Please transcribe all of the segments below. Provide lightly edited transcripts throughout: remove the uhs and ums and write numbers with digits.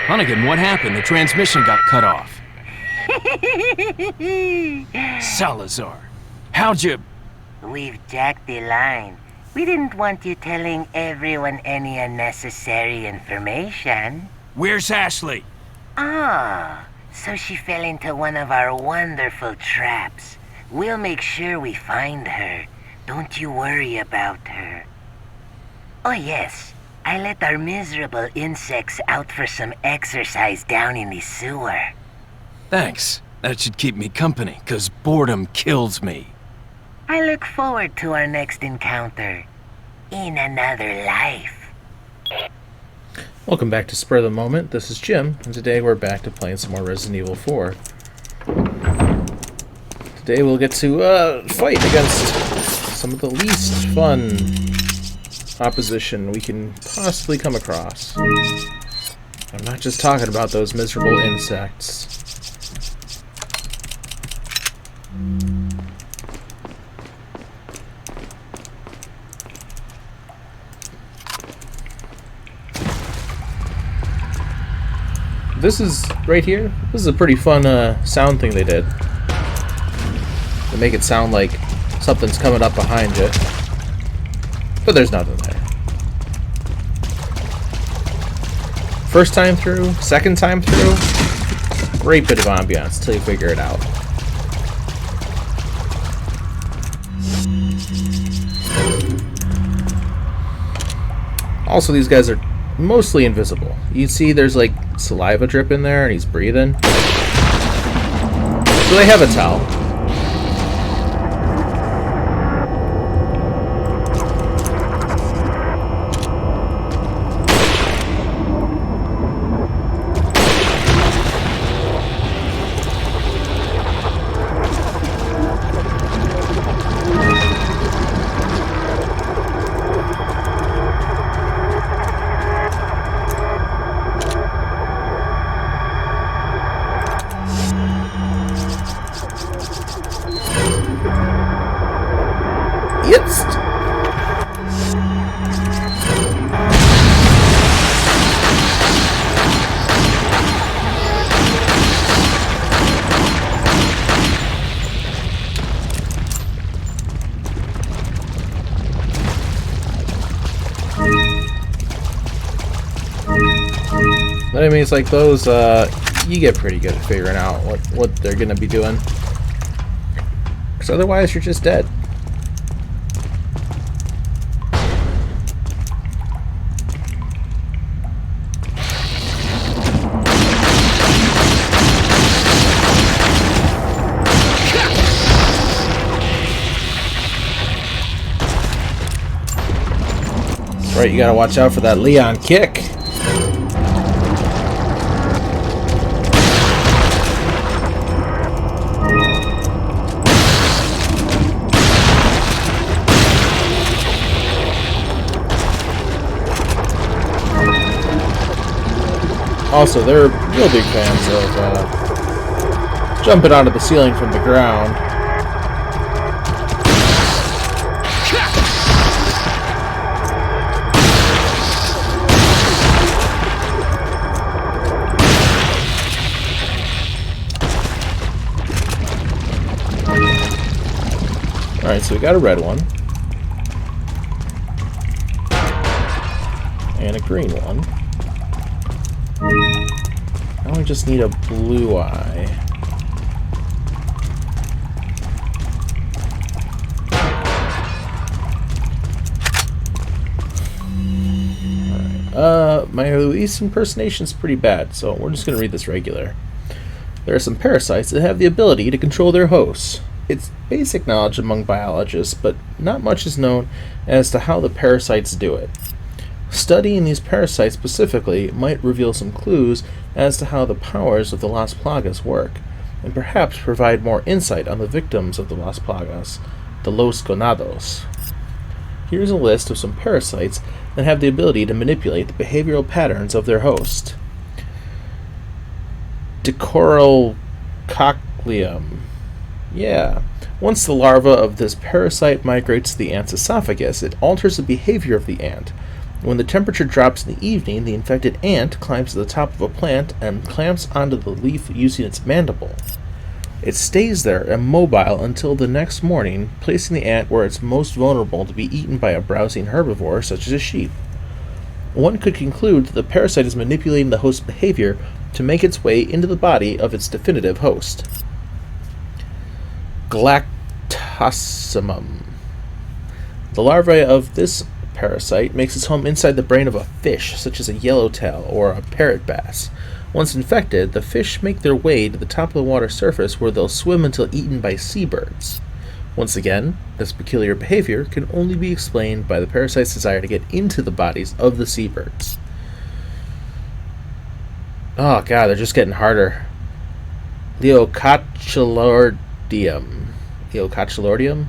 Hunnigan, what happened? The transmission got cut off. Salazar, how'd you... We've jacked the line. We didn't want you telling everyone any unnecessary information. Where's Ashley? Ah, so she fell into one of our wonderful traps. We'll make sure we find her. Don't you worry about her. Oh yes, I let our miserable insects out for some exercise down in the sewer. Thanks. That should keep me company, 'cause boredom kills me. I look forward to our next encounter. In another life. Welcome back to Spur of the Moment. This is Jim, and today we're back to playing some more Resident Evil 4. Today we'll get to fight against some of the least fun opposition we can possibly come across. I'm not just talking about those miserable insects. This is, right here, this is a pretty fun sound thing they did. They make it sound like something's coming up behind you. But there's nothing there. First time through, second time through, great bit of ambiance until you figure it out. Also, these guys are mostly invisible. You see there's like saliva drip in there and he's breathing. So they have a towel. Enemies like those, you get pretty good at figuring out what they're gonna be doing. Because otherwise, you're just dead. That's right, you gotta watch out for that Leon kick. Also, they're real big fans of jumping out of the ceiling from the ground. Alright, so we got a red one. And a green one. Now we just need a blue eye. Alright, my Luis impersonation is pretty bad, so we're just going to read this regular. There are some parasites that have the ability to control their hosts. It's basic knowledge among biologists, but not much is known as to how the parasites do it. Studying these parasites specifically might reveal some clues as to how the powers of the Las Plagas work, and perhaps provide more insight on the victims of the Las Plagas, the Los Ganados. Here's a list of some parasites that have the ability to manipulate the behavioral patterns of their host. Decoralcochleum. Yeah. Once the larva of this parasite migrates to the ant's esophagus, it alters the behavior of the ant. When the temperature drops in the evening, the infected ant climbs to the top of a plant and clamps onto the leaf using its mandible. It stays there immobile until the next morning, placing the ant where it's most vulnerable to be eaten by a browsing herbivore such as a sheep. One could conclude that the parasite is manipulating the host's behavior to make its way into the body of its definitive host. Galactosimum. The larvae of this parasite makes its home inside the brain of a fish, such as a yellowtail or a parrot bass. Once infected, the fish make their way to the top of the water surface where they'll swim until eaten by seabirds. Once again, this peculiar behavior can only be explained by the parasite's desire to get into the bodies of the seabirds. Oh god, they're just getting harder. Leocochelordium.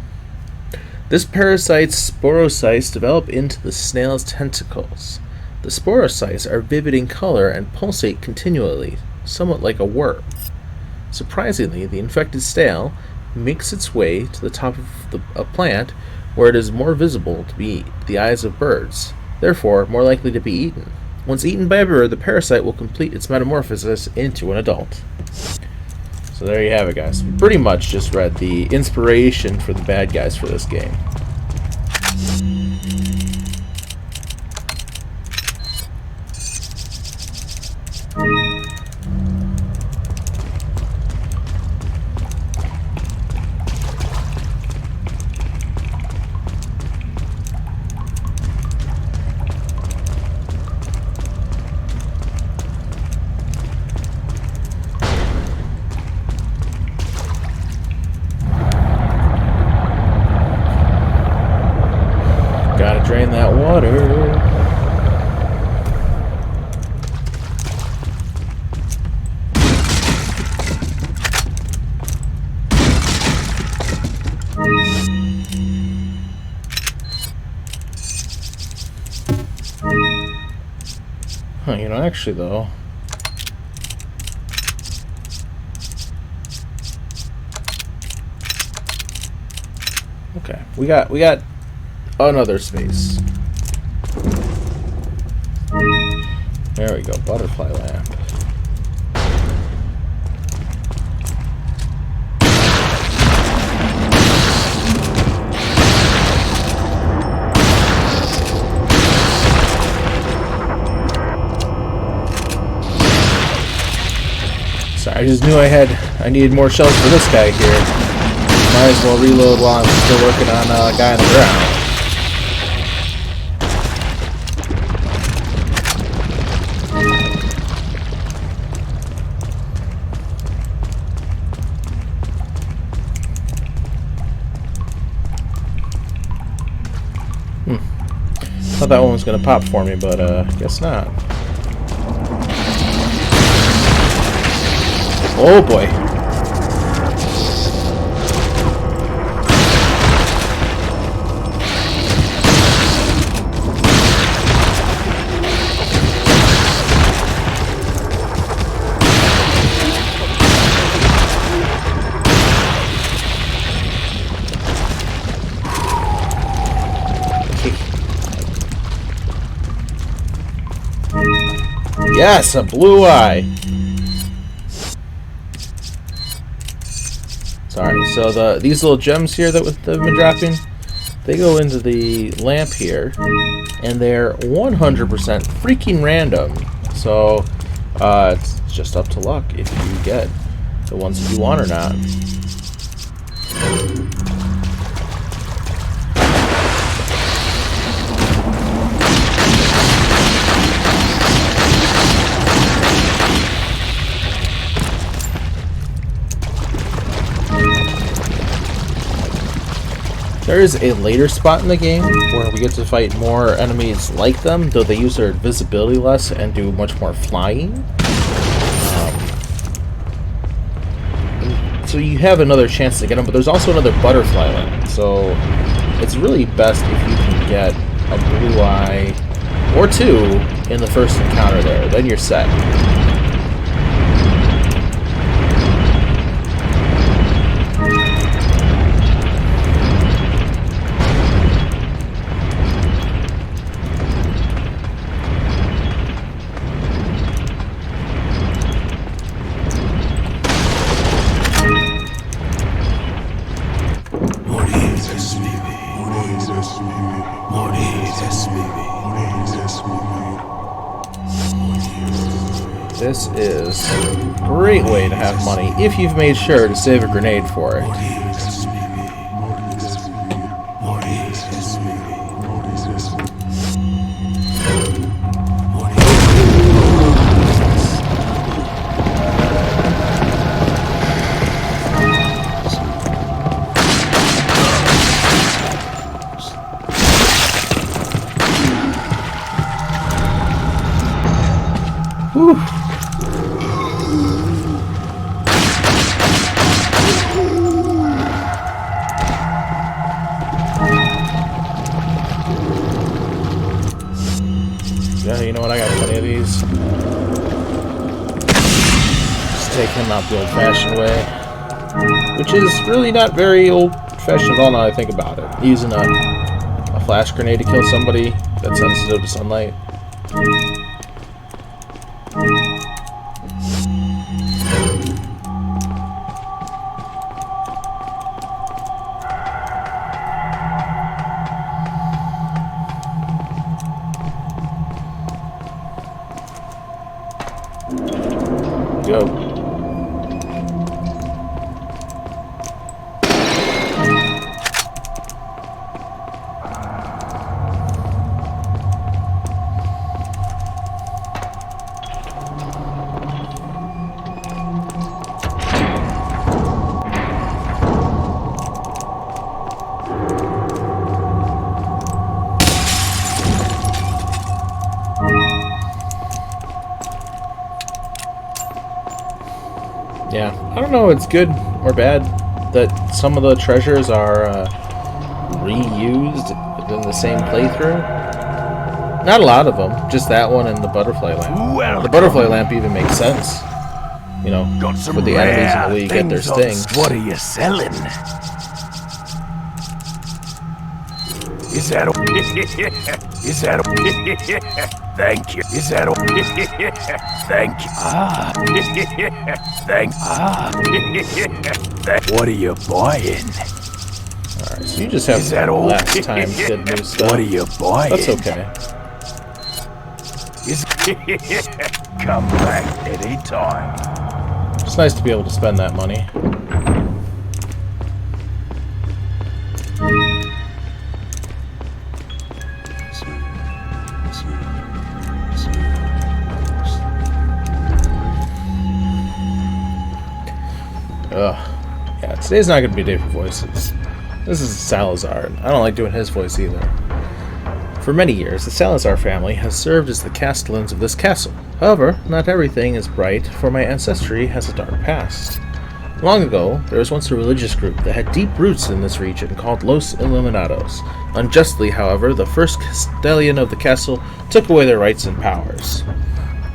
This parasite's sporocytes develop into the snail's tentacles. The sporocytes are vivid in color and pulsate continually, somewhat like a worm. Surprisingly, the infected snail makes its way to the top of a plant where it is more visible to the eyes of birds, therefore more likely to be eaten. Once eaten by a bird, the parasite will complete its metamorphosis into an adult. So there you have it, guys. We pretty much just read the inspiration for the bad guys for this game. Gotta drain that water. You know, actually though, okay, we got another space. There we go, butterfly lamp. Sorry, I just knew I needed more shells for this guy here. Might as well reload while I'm still working on a guy on the ground. Thought that one was gonna pop for me, but guess not. Oh boy. Yes, a blue eye. Sorry, so these little gems here that we've been dropping, they go into the lamp here, and they're 100% freaking random. So it's just up to luck if you get the ones that you want or not. There is a later spot in the game where we get to fight more enemies like them, though they use their invisibility less and do much more flying. So you have another chance to get them, but there's also another butterfly lamp. So it's really best if you can get a blue eye or two in the first encounter there. Then you're set. This is a great way to have money if you've made sure to save a grenade for it. Whew. Yeah, you know what? I got plenty of these. Just take him out the old-fashioned way, which is really not very old-fashioned at all now I think about it. Using a flash grenade to kill somebody that's sensitive to sunlight. Go. Yeah, I don't know if it's good or bad that some of the treasures are reused in the same playthrough. Not a lot of them, just that one and the butterfly lamp. Welcome. The butterfly lamp even makes sense, you know, Got some with the enemies and rare the way you get their things on stings. What are you selling? Is that Is that Thank you. Is that Thank you. Ah. What are you buying? Alright, so you just have Is that all? last time good new stuff. What are you buying? That's okay. Come back anytime. It's nice to be able to spend that money. Ugh. Yeah, today's not going to be a day for voices. This is Salazar, and I don't like doing his voice either. For many years, the Salazar family has served as the castellans of this castle. However, not everything is bright, for my ancestry has a dark past. Long ago, there was once a religious group that had deep roots in this region called Los Illuminados. Unjustly, however, the first castellan of the castle took away their rights and powers.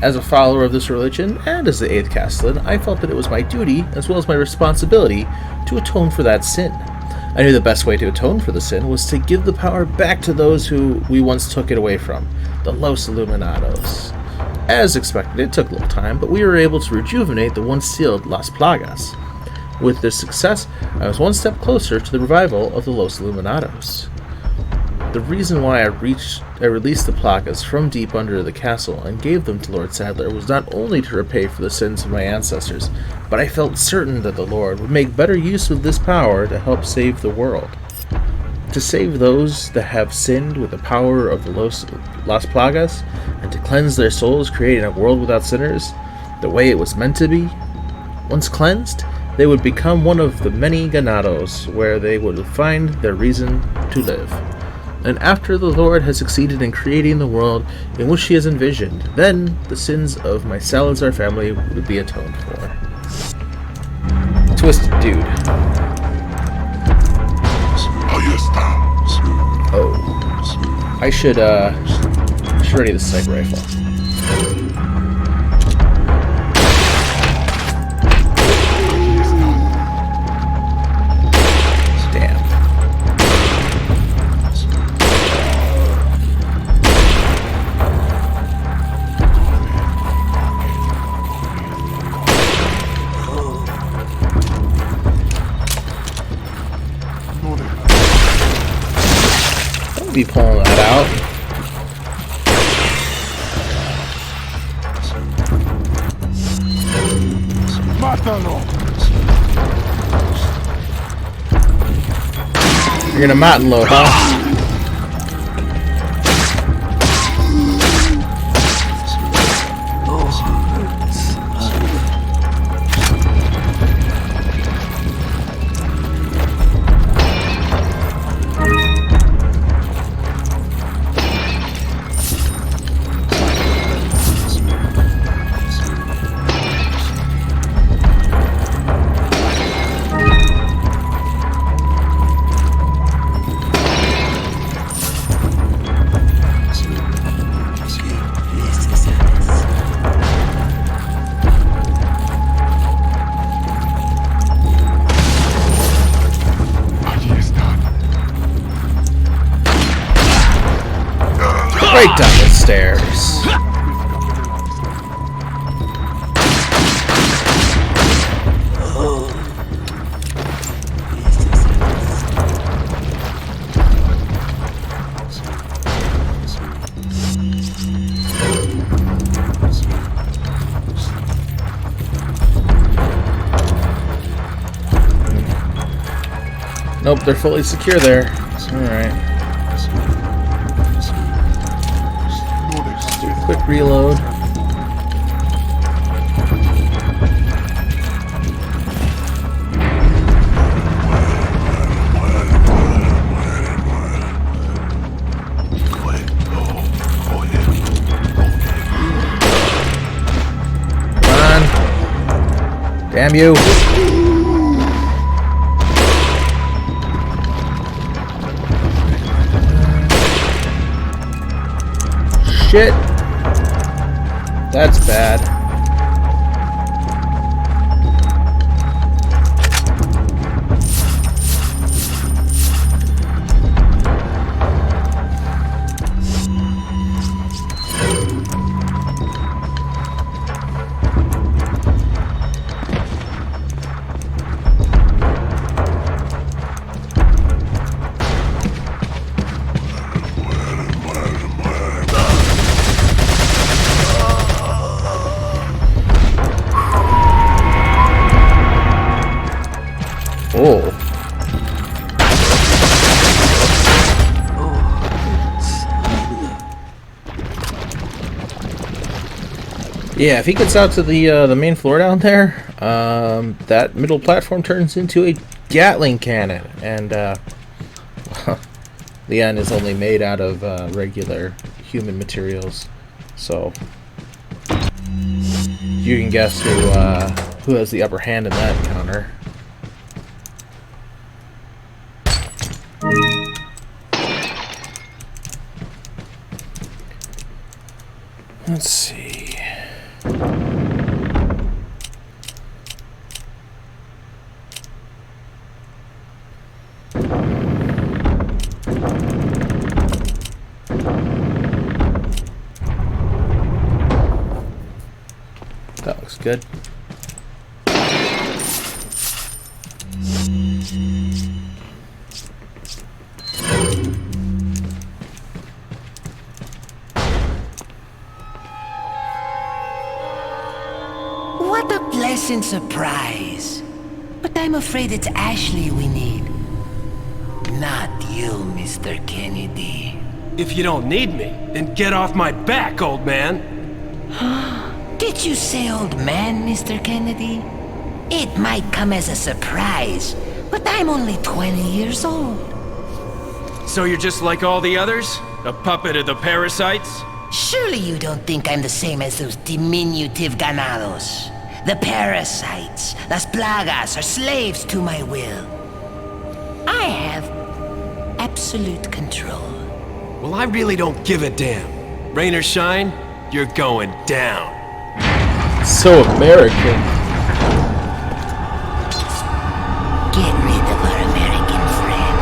As a follower of this religion, and as the 8th Castellan, I felt that it was my duty, as well as my responsibility, to atone for that sin. I knew the best way to atone for the sin was to give the power back to those who we once took it away from, the Los Illuminados. As expected, it took a little time, but we were able to rejuvenate the once sealed Las Plagas. With this success, I was one step closer to the revival of the Los Illuminados. The reason why I released the Plagas from deep under the castle and gave them to Lord Sadler was not only to repay for the sins of my ancestors, but I felt certain that the Lord would make better use of this power to help save the world. To save those that have sinned with the power of the Las Plagas, and to cleanse their souls, creating a world without sinners, the way it was meant to be. Once cleansed, they would become one of the many ganados, where they would find their reason to live. And after the Lord has succeeded in creating the world in which he has envisioned, then the sins of my Salazar family would be atoned for. Twisted dude. Oh. I should ready the sniper rifle. Be pulling that out. You're gonna mountain load, huh? Right down the stairs. Nope, they're fully secure there. Alright. Quick reload. Come on. Damn you. Shit. That's bad. Oh. Yeah, if he gets out to the main floor down there, that middle platform turns into a Gatling cannon, and the end is only made out of regular human materials, so you can guess who has the upper hand in that encounter. Let's see. That looks good. What a pleasant surprise. But I'm afraid it's Ashley we need. Not you, Mr. Kennedy. If you don't need me, then get off my back, old man. Did you say old man, Mr. Kennedy? It might come as a surprise, but I'm only 20 years old. So you're just like all the others? A puppet of the parasites? Surely you don't think I'm the same as those diminutive ganados. The parasites, las plagas, are slaves to my will. I have absolute control. Well, I really don't give a damn. Rain or shine, you're going down. So American. Get rid of our American friend.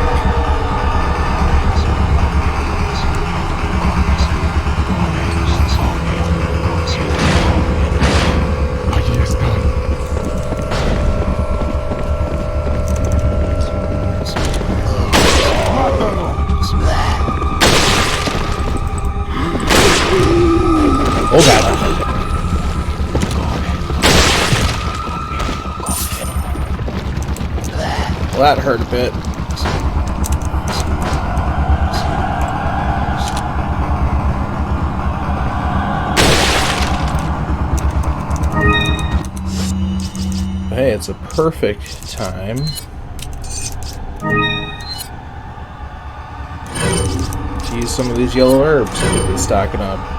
Oh god. Well, that hurt a bit. Hey, it's a perfect time to use some of these yellow herbs that we've been stocking up.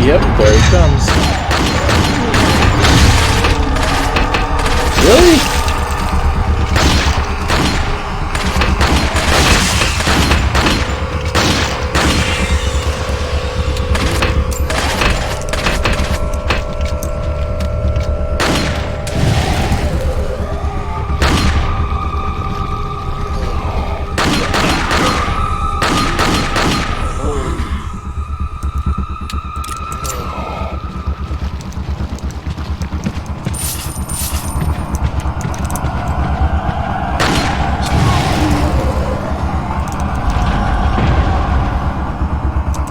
Yep, there he comes. Really?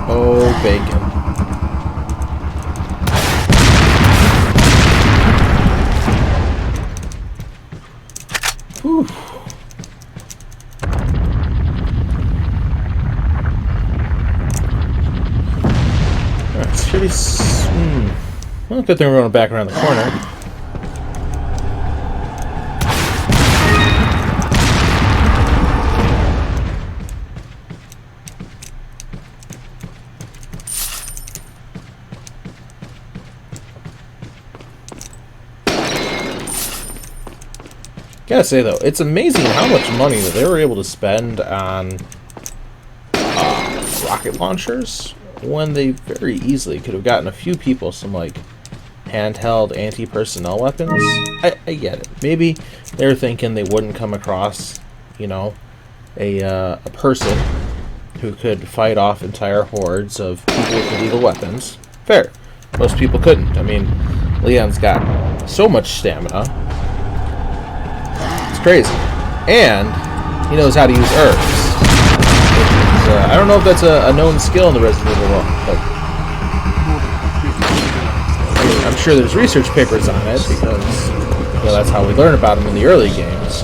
Oh, bacon. Whew. That's pretty... Well, good thing we're going back around the corner. Gotta say though, it's amazing how much money that they were able to spend on rocket launchers when they very easily could have gotten a few people some like handheld anti-personnel weapons. I get it. Maybe they were thinking they wouldn't come across, you know, a person who could fight off entire hordes of people with illegal weapons. Fair. Most people couldn't. I mean, Leon's got so much stamina. Crazy. And he knows how to use herbs. I don't know if that's a known skill in the Resident Evil world, but I'm sure there's research papers on it because, you know, that's how we learn about them in the early games.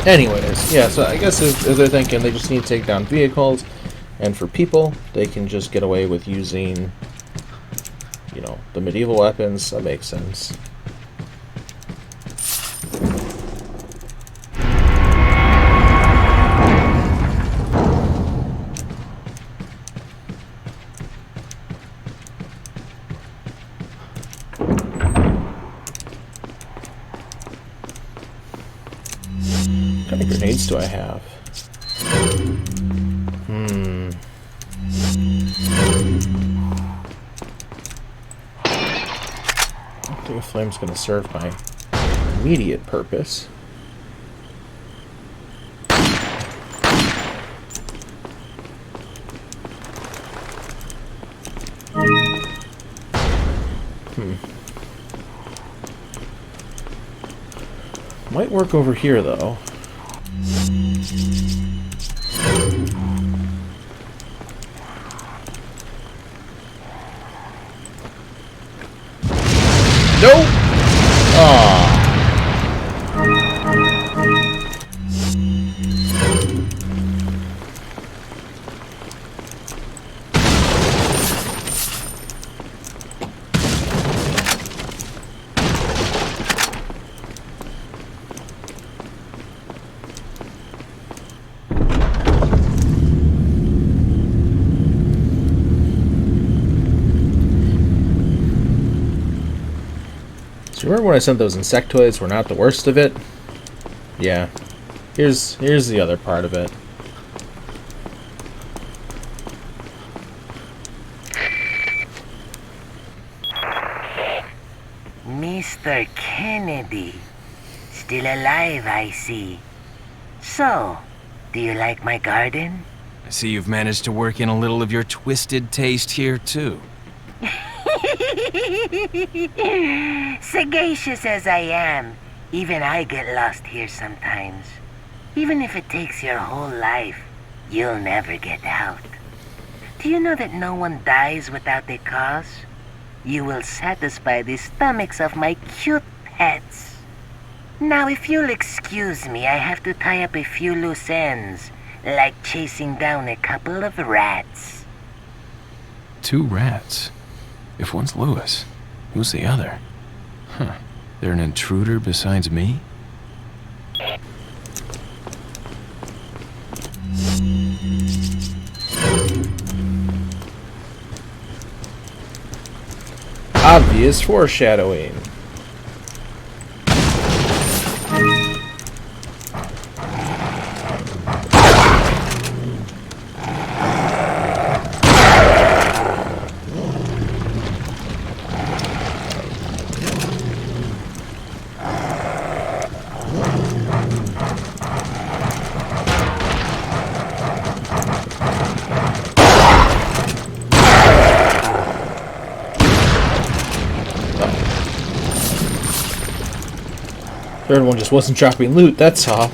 Anyways, yeah, so I guess if they're thinking they just need to take down vehicles, and for people, they can just get away with using, you know, the medieval weapons, that makes sense. What kind of grenades do I have? I don't think a flame's going to serve my immediate purpose. Might work over here, though. Nope! Aww. you remember when I said those insectoids were not the worst of it? Yeah. Here's the other part of it. Mr. Kennedy. Still alive, I see. So, do you like my garden? I see you've managed to work in a little of your twisted taste here, too. Sagacious as I am, even I get lost here sometimes. Even if it takes your whole life, you'll never get out. Do you know that no one dies without a cause? You will satisfy the stomachs of my cute pets. Now, if you'll excuse me, I have to tie up a few loose ends, like chasing down a couple of rats. 2 rats? If one's Lewis, who's the other? Huh. They're an intruder besides me? Obvious foreshadowing. Third one just wasn't dropping loot, that's all.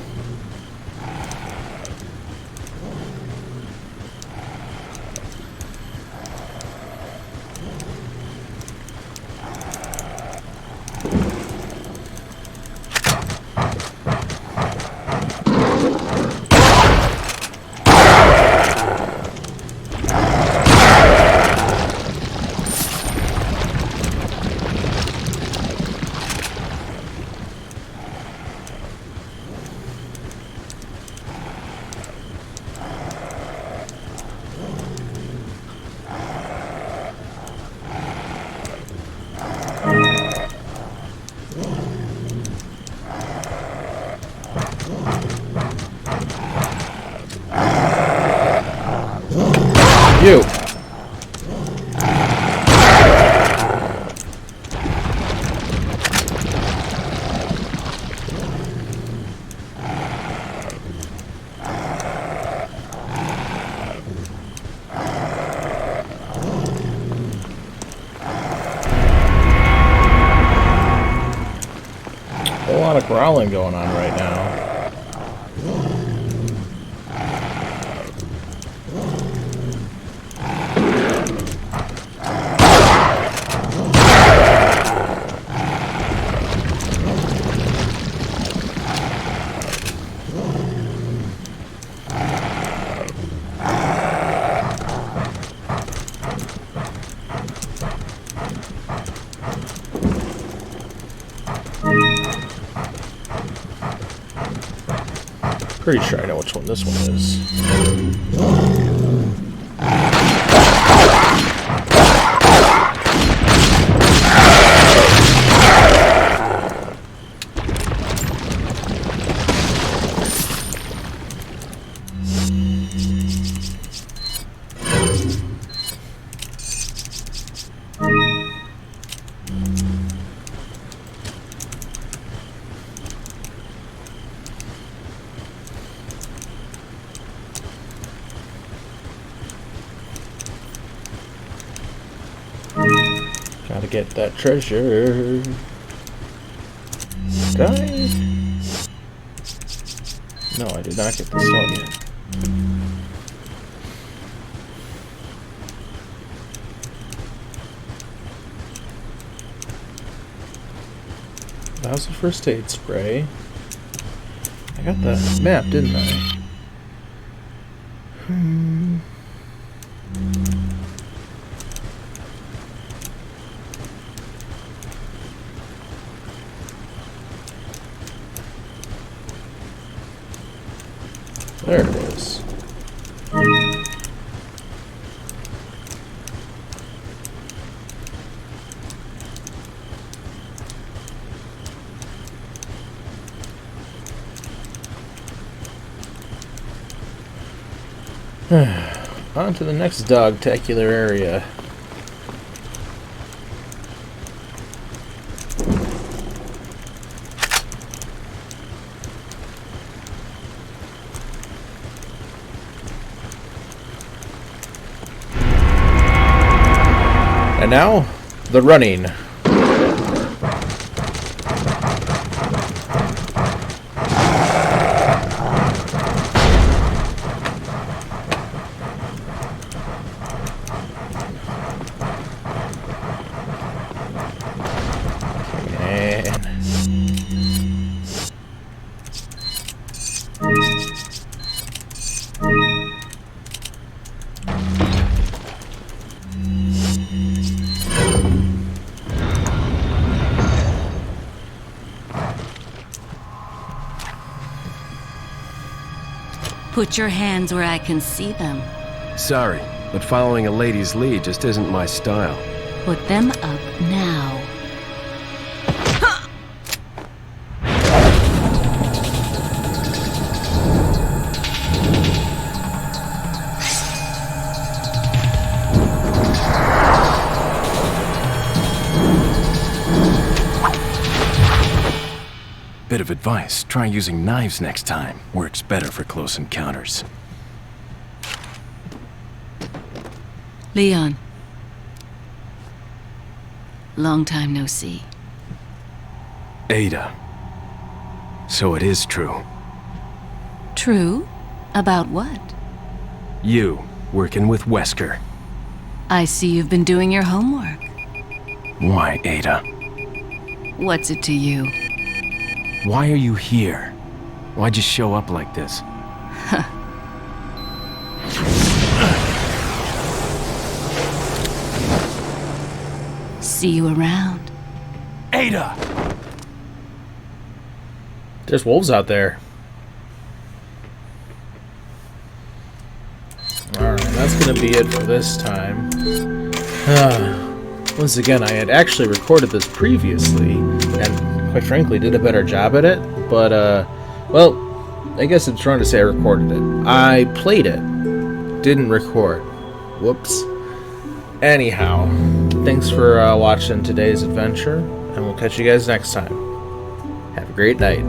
You! A lot of growling going on right now. Pretty sure I know which one this one is. Gotta get that treasure. Did I? No, I did not get the stone yet. That was the first aid spray. I got the map, didn't I? There it is. On to the next dog-tacular area. And now, the running. Put your hands where I can see them. Sorry, but following a lady's lead just isn't my style. Put them up now. Bit of advice, try using knives next time. Works better for close encounters. Leon. Long time no see. Ada. So it is true. True? About what? You, working with Wesker. I see you've been doing your homework. Why, Ada? What's it to you? Why are you here? Why'd you show up like this? See you around. Ada! There's wolves out there. Alright, that's gonna be it for this time. Once again, I had actually recorded this previously, and quite frankly did a better job at it, but, well, I guess it's wrong to say I recorded it. I played it, didn't record. Whoops. Anyhow, thanks for watching today's adventure, and we'll catch you guys next time. Have a great night.